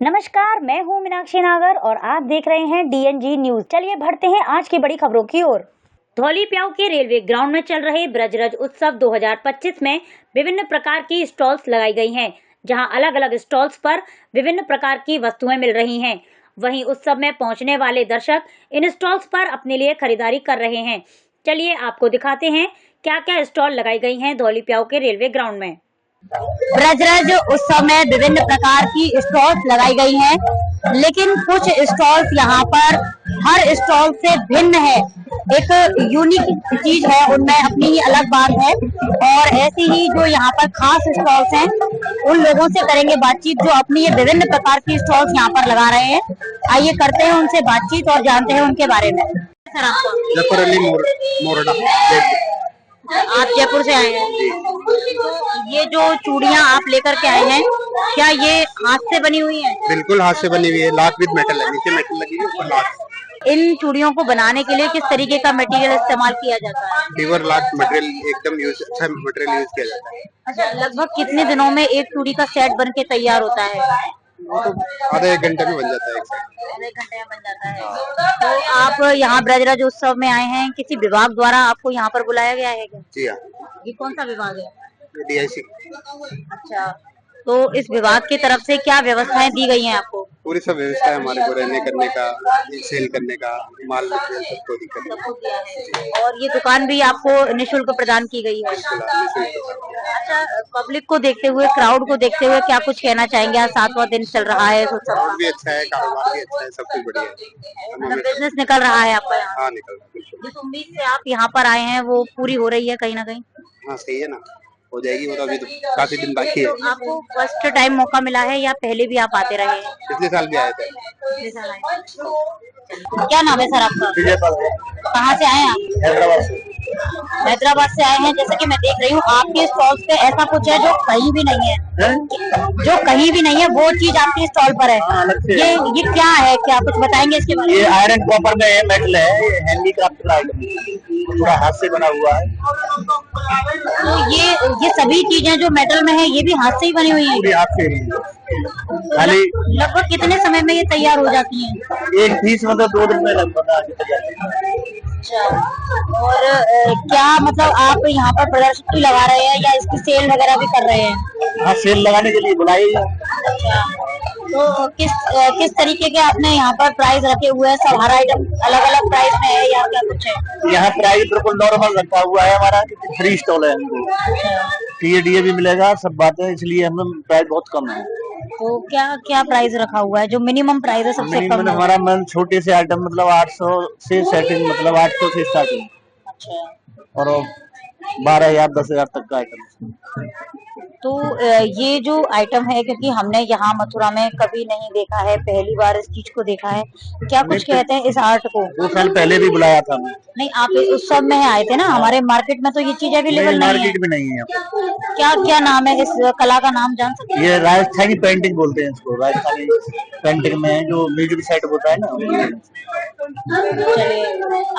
नमस्कार, मैं हूं मीनाक्षी नागर और आप देख रहे हैं DNG न्यूज। चलिए बढ़ते हैं आज की बड़ी खबरों की ओर। धौली प्याऊ के रेलवे ग्राउंड में चल रहे ब्रजरज उत्सव 2025 में विभिन्न प्रकार की स्टॉल्स लगाई गई हैं, जहां अलग अलग स्टॉल्स पर विभिन्न प्रकार की वस्तुएं मिल रही हैं। वहीं उत्सव में पहुंचने वाले दर्शक इन स्टॉल्स पर अपने लिए खरीदारी कर रहे हैं। चलिए आपको दिखाते हैं क्या क्या स्टॉल लगाई गई हैं धौली प्याऊ के रेलवे ग्राउंड में। ब्रजरज उत्सव में विभिन्न प्रकार की स्टॉल्स लगाई गई हैं, लेकिन कुछ स्टॉल्स यहाँ पर हर स्टॉल से भिन्न है। एक यूनिक चीज है, उनमें अपनी ही अलग बात है। और ऐसी ही जो यहाँ पर खास स्टॉल्स हैं, उन लोगों से करेंगे बातचीत जो अपनी ये विभिन्न प्रकार की स्टॉल्स यहाँ पर लगा रहे हैं। आइए करते हैं उनसे बातचीत और जानते हैं उनके बारे में। सर, आपका जफर अली मोरडा। आप जयपुर से आए हैं, तो ये जो चूड़ियाँ आप लेकर के आए हैं, क्या ये हाथ से बनी हुई हैं? बिल्कुल हाथ से बनी हुई है। लाख विद मेटल है, नीचे मेटल लगी है, ऊपर लाख। इन चूड़ियों को बनाने के लिए किस तरीके का मटेरियल इस्तेमाल किया जाता है? प्योर लाख मटेरियल, एकदम अच्छा मटेरियल यूज किया जाता है। अच्छा, लगभग कितने दिनों में एक चूड़ी का सेट बन के तैयार होता है? वो तो आधे एक घंटे में बन जाता है। आधे घंटे में बन जाता है। तो आप यहाँ ब्रजराज उत्सव में आए हैं, किसी विभाग द्वारा आपको यहाँ पर बुलाया गया है क्या? जी हाँ। ये कौन सा विभाग है? DIC। अच्छा, तो इस विभाग की तरफ से क्या व्यवस्थाएं दी गई हैं आपको? पूरी सब व्यवस्था है हमारे को, रहने करने का, सेल करने का, माल मटेरियल सबको दिक्कत। और ये दुकान भी आपको निःशुल्क प्रदान की गई है? अच्छा, पब्लिक को देखते हुए, क्राउड को देखते हुए क्या कुछ कहना चाहेंगे? आज 7वां दिन चल रहा है, क्राउड भी अच्छा है, कारोबार भी अच्छा है, सब कुछ बढ़िया है। मतलब बिजनेस निकल रहा है आपका यहाँ? हाँ, निकल रहा है। जिस उम्मीद से आप यहाँ पर आए हैं वो पूरी हो रही है कहीं ना कहीं? हाँ, सही है ना, हो जाएगी। वो तो अभी तो काफी दिन बाकी है। तो आपको फर्स्ट टाइम मौका मिला है या पहले भी आप आते रहे हैं? पिछले साल भी आए थे। पिछले साल आए। क्या नाम है सर आपका? कहाँ से आए आप? हैदराबाद से। हैदराबाद से आए हैं। जैसे कि मैं देख रही हूँ आपके स्टॉल्स पे ऐसा कुछ है जो कहीं भी नहीं है, जो कहीं भी नहीं है वो चीज आपके स्टॉल पर है। ये क्या है, क्या कुछ बताएंगे इसके बारे में? ये आयरन कॉपर में है, मेटल है, ये हैंडीक्राफ्ट का आइटम है, पूरा हाथ से बना हुआ है। तो ये सभी चीजें जो मेटल में है ये भी हाथ से ही बनी हुई है? पूरी हाथ से खाली। लगभग कितने समय में ये तैयार हो जाती है? एक पीस मतलब 2 दिन में लगभग आ जाती है। अच्छा, और क्या मतलब आप यहाँ पर प्रदर्शनी लगा रहे हैं या इसकी सेल वगैरह भी कर रहे हैं? हाँ, सेल लगाने के लिए बुलाई है। अच्छा, तो किस तरीके के आपने यहाँ पर प्राइस रखे हुए हैं? सब हर आइटम अलग अलग प्राइस में है या क्या कुछ है? यहाँ प्राइस बिल्कुल नॉर्मल रखा हुआ है हमारा, फ्री स्टॉल है। DA भी मिलेगा, सब बातें, इसलिए हमें प्राइस बहुत कम है। तो क्या क्या प्राइस रखा हुआ है? जो मिनिमम प्राइस है सबसे कम? हमारा मन छोटे से आइटम मतलब 800 से सेटिंग, मतलब 800 से स्टार्टिंग। अच्छा, और 12,000 10,000 तक का आइटम। तो ये जो आइटम है, क्योंकि हमने यहाँ मथुरा में कभी नहीं देखा है, पहली बार इस चीज को देखा है। क्या कुछ कहते हैं इस आर्ट को? 2 साल पहले भी बुलाया था मैं। नहीं, आप इस उत्सव में आए थे ना, हमारे मार्केट में तो ये चीज अवेलेबल नहीं है। मार्केट में नहीं है। क्या क्या नाम है इस कला का, नाम जान सकते हैं? ये राजस्थानी पेंटिंग बोलते हैं इसको। राजस्थानी पेंटिंग में जो म्यूजिक सेट होता है ना। चलिए,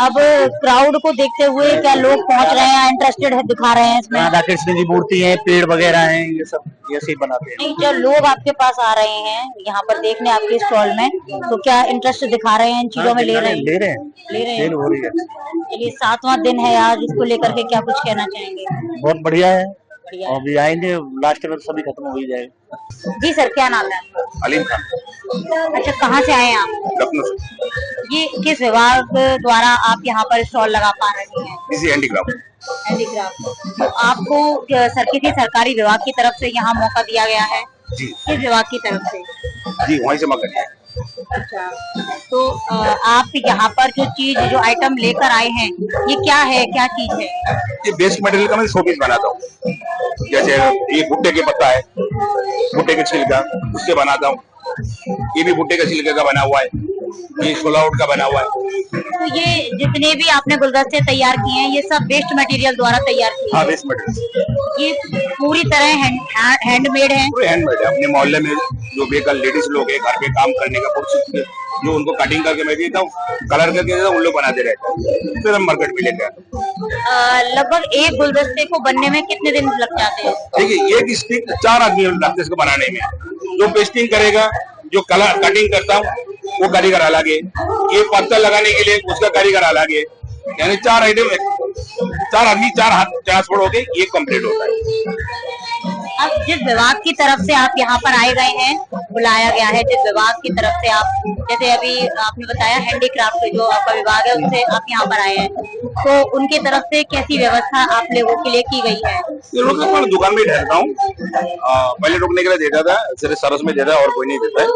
अब क्राउड को देखते हुए क्या लोग पहुंच रहे हैं, इंटरेस्टेड है, दिखा रहे हैं इसमें? राधा कृष्ण की मूर्ति है, पेड़ वगैरह हैं, ये सब ऐसे ही बनाते हैं। नहीं, जो लोग आपके पास आ रहे हैं यहाँ पर देखने आपके स्टॉल में, तो क्या इंटरेस्ट दिखा रहे हैं इन चीजों में? ले रहे हैं। सेल हो रही है। चलिए, 7वां दिन है आज, इसको लेकर के क्या कुछ कहना चाहेंगे? बहुत बढ़िया है, और अभी आएंगे लास्ट में सभी खत्म हो ही जाएगा। जी सर, क्या नाम है? अलीम खान। अच्छा, कहाँ से आए हैं आप? लखनऊ से। ये किस विभाग द्वारा आप यहाँ पर स्टॉल लगा पा रहे हैं? इसी हैंडीक्राफ्ट। तो आपको किसी सरकारी विभाग की तरफ से यहाँ मौका दिया गया है? जी। किस विभाग की तरफ से? जी, वहीं से मौका दिया। अच्छा, तो आप यहाँ पर जो आइटम लेकर आए हैं, ये क्या है, क्या चीज है? ये वेस्ट मटेरियल का मैं शोपीस बनाता हूँ। जैसे ये भुट्टे के पत्ता है, भुट्टे के छिलका, उससे बनाता हूँ। ये भी भुट्टे के छिलके का बना हुआ है, ये सोलाउट का बना हुआ है। तो ये जितने भी आपने गुलदस्ते तैयार किए हैं, ये सब वेस्ट मटेरियल द्वारा तैयार किए हैं? हाँ, वेस्ट मटेरियल। ये पूरी तरह हैंडमेड है? पूरे हैंडमेड है। अपने मोहल्ले में जो बेकल लेडीज लोग है, घर पे काम करने का पुरुष, जो उनको कटिंग करके मैं देता हूँ, कलर करके देता हूँ, उन लोग बनाते रहते हैं, फिर हम मार्केट में लेते हैं। लगभग एक गुलदस्ते को बनने में कितने दिन लग जाते हैं? देखिए, एक स्टिक 4 आदमी लगते हैं इसको बनाने में। जो पेस्टिंग करेगा जो कलर कटिंग करता हूँ वो कारीगर अलग है, ये पत्थर लगाने के लिए उसका कारीगर अलग है। यानी 4 आइटम, 4 आदमी 4 हाथ ट्रांसपोर्ट होके ये कंप्लीट होता है। अब जिस विभाग की तरफ से आप यहाँ पर आए गए हैं, बुलाया गया है, जिस विभाग की तरफ से आप, जैसे अभी आपने बताया हैंडीक्राफ्ट जो आपका विभाग है उससे आप यहाँ पर आए हैं, तो उनके तरफ से कैसी व्यवस्था आप लोगों के लिए की गई है? ये लोग मैं दुकान में ठहरता हूँ, पहले रुकने के लिए देता था, सिर्फ सरस में देता है और कोई नहीं देता है।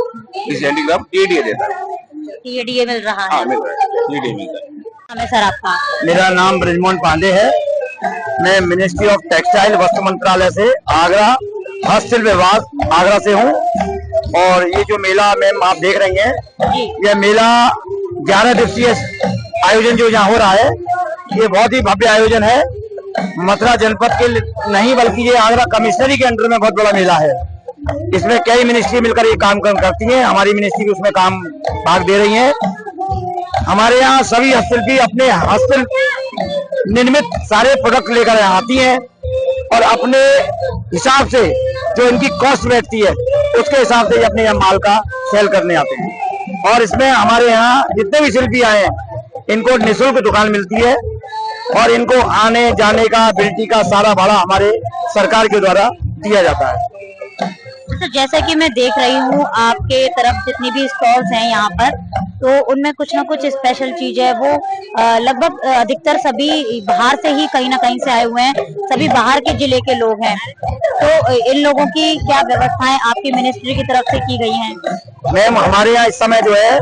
इस हैंडीक्राफ्ट टीएडीए देता है। टीएडीए मिल रहा है? हाँ मिल रहा है, टीएडीए मिलता है। हमें सर आपका? मेरा नाम ब्रिजमोहन पांडे है। मैं मिनिस्ट्री ऑफ टेक्सटाइल वस्त्र मंत्रालय से आगरा हस्तशिल्प विभाग आगरा से हूँ। और ये जो मेला मैम आप देख रही हैं, यह मेला 11 दिवसीय आयोजन जो यहाँ हो रहा है, ये बहुत ही भव्य आयोजन है। मथुरा जनपद के नहीं बल्कि ये आगरा कमिश्नरी के अंडर में बहुत बड़ा मेला है। इसमें कई मिनिस्ट्री मिलकर ये काम करती हैं। हमारी मिनिस्ट्री भी उसमें काम भाग दे रही है। हमारे यहाँ सभी हस्तशिल्पी अपने हस्तशिल्प निर्मित सारे प्रोडक्ट लेकर यहाँ आती हैं और अपने हिसाब से जो इनकी कॉस्ट बैठती है उसके हिसाब से ये अपने यहाँ माल का सेल करने आते हैं। और इसमें हमारे यहाँ जितने भी शिल्पी आए हैं इनको निःशुल्क दुकान मिलती है और इनको आने जाने का बिल्टी का सारा भाड़ा हमारे सरकार के द्वारा दिया जाता है। तो जैसा कि मैं देख रही हूँ आपके तरफ जितनी भी स्टॉल्स हैं यहाँ पर, तो उनमें कुछ ना कुछ स्पेशल चीज है। वो लगभग अधिकतर सभी बाहर से ही कहीं ना कहीं से आए हुए हैं, सभी बाहर के जिले के लोग हैं। तो इन लोगों की क्या व्यवस्थाएं आपकी मिनिस्ट्री की तरफ से की गई हैं? मैम हमारे यहाँ इस समय जो है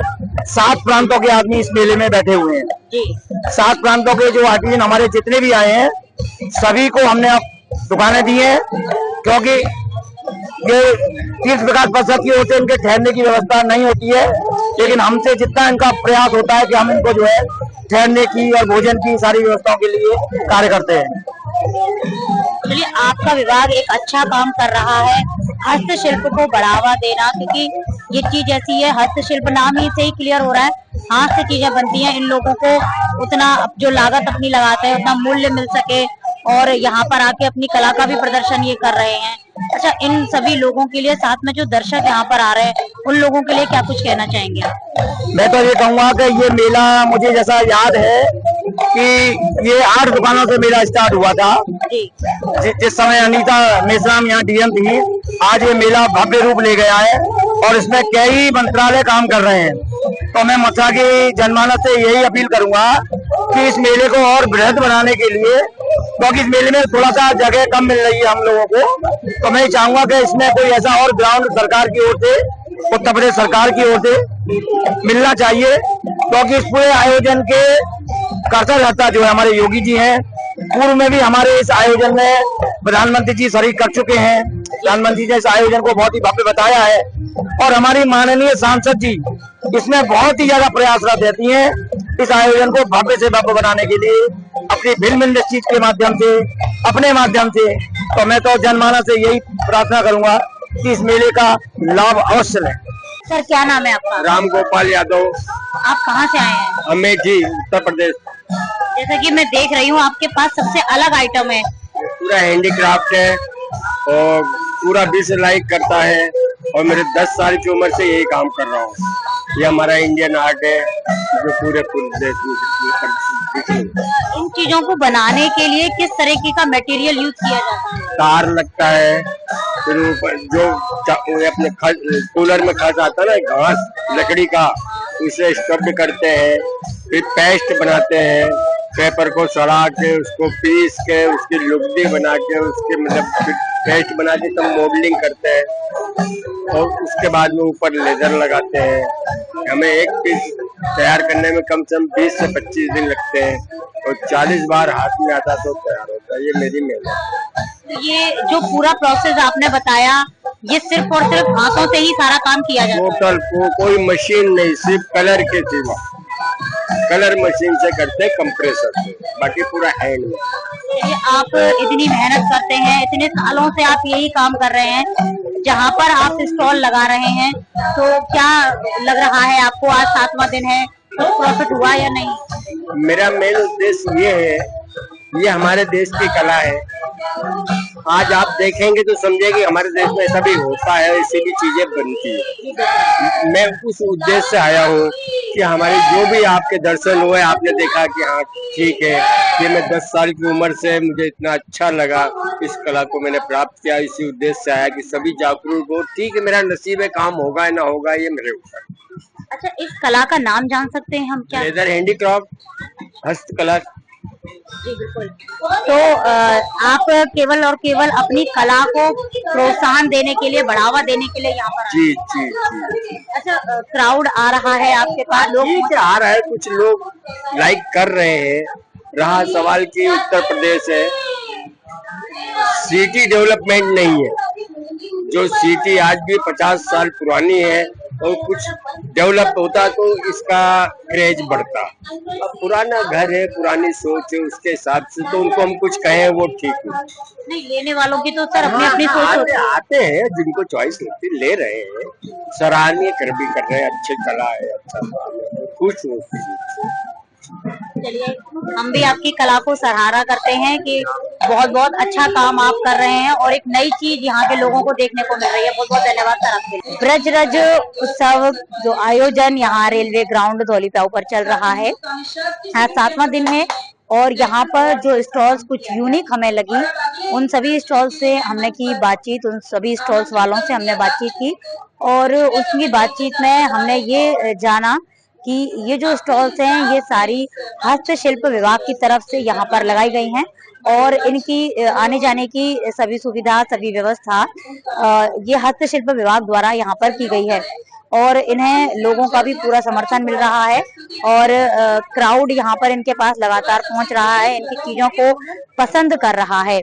7 प्रांतों के आदमी इस मेले में बैठे हुए हैं जी। 7 प्रांतों के जो आर्टिजन हमारे जितने भी आए हैं सभी को हमने अब दुकानें दी हैं, क्योंकि ये तीर्थ विकास परिषद की ओर से इनके ठहरने की व्यवस्था नहीं होती है, लेकिन हमसे जितना इनका प्रयास होता है कि हम इनको जो है ठहरने की और भोजन की सारी व्यवस्थाओं के लिए कार्य करते हैं। चलिए, आपका विभाग एक अच्छा काम कर रहा है हस्तशिल्प को बढ़ावा देना, क्योंकि ये चीज ऐसी है, हस्तशिल्प नाम ही से ही क्लियर हो रहा है, हाथ से चीजें बनती हैं। इन लोगों को उतना जो लागत अपनी लगाते हैं उतना मूल्य मिल सके और यहाँ पर आके अपनी कला का भी प्रदर्शन ये कर रहे हैं। अच्छा, इन सभी लोगों के लिए, साथ में जो दर्शक यहाँ पर आ रहे हैं, उन लोगों के लिए क्या कुछ कहना चाहेंगे? मैं तो ये कहूँगा कि ये मेला मुझे जैसा याद है कि ये 8 दुकानों से मेला स्टार्ट हुआ था जिस समय अनीता मेश्राम यहाँ डीएम थी। आज ये मेला भव्य रूप ले गया है और इसमें कई मंत्रालय काम कर रहे हैं। तो मैं मथुरा की जनमानस से यही अपील करूंगा कि इस मेले को और बृहद बनाने के लिए, क्योंकि इस मेले में थोड़ा सा जगह कम मिल रही है हम लोगों को, तो मैं चाहूंगा कि इसमें कोई ऐसा और ग्राउंड सरकार की ओर से, उत्तर प्रदेश सरकार की ओर से मिलना चाहिए, क्योंकि इस पूरे आयोजन के कर्ता जो है हमारे योगी जी हैं। पूर्व में भी हमारे इस आयोजन में प्रधानमंत्री जी शरीक कर चुके हैं। प्रधानमंत्री जी ने इस आयोजन को बहुत ही भव्य बताया है और हमारी माननीय सांसद जी इसमें बहुत ही ज्यादा प्रयासरत रहती हैं इस आयोजन को भव्य से भव्य बनाने के लिए, अपनी फिल्म इंडस्ट्री के माध्यम से, अपने माध्यम से। तो मैं तो जनमानस से यही प्रार्थना करूंगा कि इस मेले का लाभ अवश्य लें। सर, क्या नाम है आपका? राम गोपाल यादव। आप कहाँ से आए हैं? अमेठी, उत्तर प्रदेश। जैसा कि मैं देख रही हूँ आपके पास सबसे अलग आइटम है। पूरा हैंडीक्राफ्ट है और पूरा विश्व लाइक करता है और मेरे 10 साल की उम्र से यही काम कर रहा हूँ। ये हमारा इंडियन आर्ट है जो पूरे देश में। इन चीजों को बनाने के लिए किस तरीके का मटेरियल यूज किया जाता है? तार लगता है, फिर ऊपर जो अपने कूलर में खर्च आता है ना, घास लकड़ी का, उसे स्टफ करते हैं, फिर पेस्ट बनाते हैं, पेपर को सड़ा के उसको पीस के उसकी लुगदी बना के उसके मतलब पेस्ट बना के तब मॉडलिंग करते हैं और उसके बाद में ऊपर लेजर लगाते हैं। हमें एक पीस तैयार करने में कम से कम 20 से 25 दिन लगते हैं और 40 बार हाथ में आता तो तैयार होता है। ये मेरी मेहनत है। ये जो पूरा प्रोसेस आपने बताया, ये सिर्फ और सिर्फ हाथों से ही सारा काम किया जाता है? टोटल कोई मशीन नहीं, सिर्फ कलर के सिवा कलर मशीन से करते हैं, कंप्रेसर से, बाकी पूरा हैंड में। आप इतनी मेहनत करते हैं, इतने सालों से आप यही काम कर रहे हैं, जहाँ पर आप स्टॉल लगा रहे हैं, तो क्या लग रहा है आपको? आज 7वां दिन है, कुछ प्रॉफिट हुआ या नहीं? मेरा मेन उद्देश्य ये है ये हमारे देश की कला है। आज आप देखेंगे तो समझे कि हमारे देश में ऐसा भी होता है, ऐसी भी चीजें बनती है। मैं उस उद्देश्य से आया हूँ कि हमारे जो भी आपके दर्शन हुए, आपने देखा कि हाँ ठीक है, ये मैं 10 साल की उम्र से मुझे इतना अच्छा लगा, इस कला को मैंने प्राप्त किया। इसी उद्देश्य से आया कि सभी जागरूक हो। ठीक है, मेरा नसीब है, काम होगा ना होगा ये मेरे ऊपर। अच्छा, इस कला का नाम जान सकते हैं हम क्या? लेदर हैंडीक्राफ्ट, हस्तकला। जी बिल्कुल। तो आप केवल और केवल अपनी कला को प्रोत्साहन देने के लिए, बढ़ावा देने के लिए यहाँ पर? जी जी जी। अच्छा, क्राउड आ रहा है आपके पास? लोग ठीक है, आ रहा है, कुछ लोग लाइक कर रहे हैं। रहा सवाल की उत्तर प्रदेश है, सिटी डेवलपमेंट नहीं है। जो सिटी आज भी 50 साल पुरानी है और कुछ डेवलप होता तो इसका क्रेज बढ़ता। अब पुराना घर है, पुरानी सोच है, उसके हिसाब से तो उनको हम कुछ कहें वो ठीक नहीं। लेने वालों की तो सर अपनी अपनी सोच होती है। आते हैं, जिनको चॉइस लगती ले रहे हैं, सराहनीय कर भी कर रहे हैं, अच्छी कला है, अच्छा काम है, खुश हो। चलिए, हम भी आपकी कला को सराहना करते हैं कि बहुत बहुत अच्छा काम आप कर रहे हैं और एक नई चीज यहाँ के लोगों को देखने को मिल रही है। बहुत बहुत धन्यवाद सर आपके लिए। ब्रजरज उत्सव जो आयोजन यहाँ रेलवे ग्राउंड धौलीप्याऊ पर चल रहा है, आज 7वां दिन है और यहाँ पर जो स्टॉल्स कुछ यूनिक हमें लगी, उन सभी स्टॉल से हमने की बातचीत, उन सभी स्टॉल्स वालों से हमने बातचीत की और उसकी बातचीत में हमने ये जाना कि ये जो स्टॉल्स हैं ये सारी हस्तशिल्प विभाग की तरफ से यहाँ पर लगाई गई हैं और इनकी आने जाने की सभी सुविधा, सभी व्यवस्था ये हस्तशिल्प विभाग द्वारा यहाँ पर की गई है और इन्हें लोगों का भी पूरा समर्थन मिल रहा है और क्राउड यहाँ पर इनके पास लगातार पहुँच रहा है, इनकी चीजों को पसंद कर रहा है।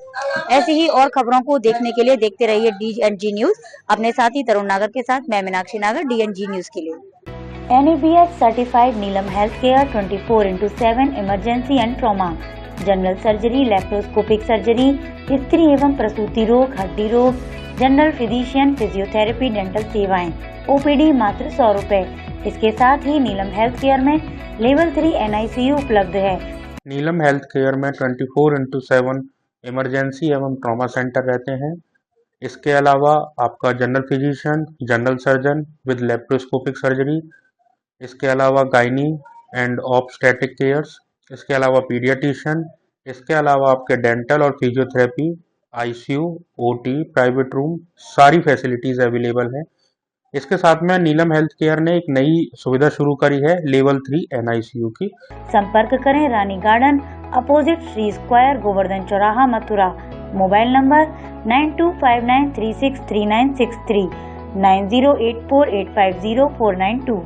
ऐसी ही और खबरों को देखने के लिए देखते रहिए DNG न्यूज। अपने साथी तरुण नागर के साथ मैं मीनाक्षी नागर, DNG न्यूज के लिए। NABH certified Neelam health care 24/7 emergency and trauma, general surgery, laparoscopic surgery, स्त्री एवं प्रसूति रोग, हड्डी रोग, जनरल फिजिशियन, फिजियोथेरेपी, डेंटल सेवाएं, OPD मात्र 100 रुपए। इसके साथ ही नीलम हेल्थ केयर में लेवल 3 NICU उपलब्ध है। नीलम हेल्थ केयर में 24/7 इमरजेंसी एवं ट्रॉमा सेंटर रहते हैं। इसके अलावा आपका general physician, general surgeon with laparoscopic surgery, इसके अलावा गायनी एंड ऑब्स्टेट्रिक केयर्स, इसके अलावा पीडियाट्रिशियन, इसके अलावा आपके डेंटल और physiotherapy, ICU, OT, private room, सारी फैसिलिटीज़ अवेलेबल हैं। इसके साथ में नीलम हेल्थ केयर ने एक नई सुविधा शुरू करी है लेवल 3 NICU की। संपर्क करें Rani Garden opposite Shri Square, Govardhan चौराहा, मथुरा। Mobile number 9259363963, 9084850492।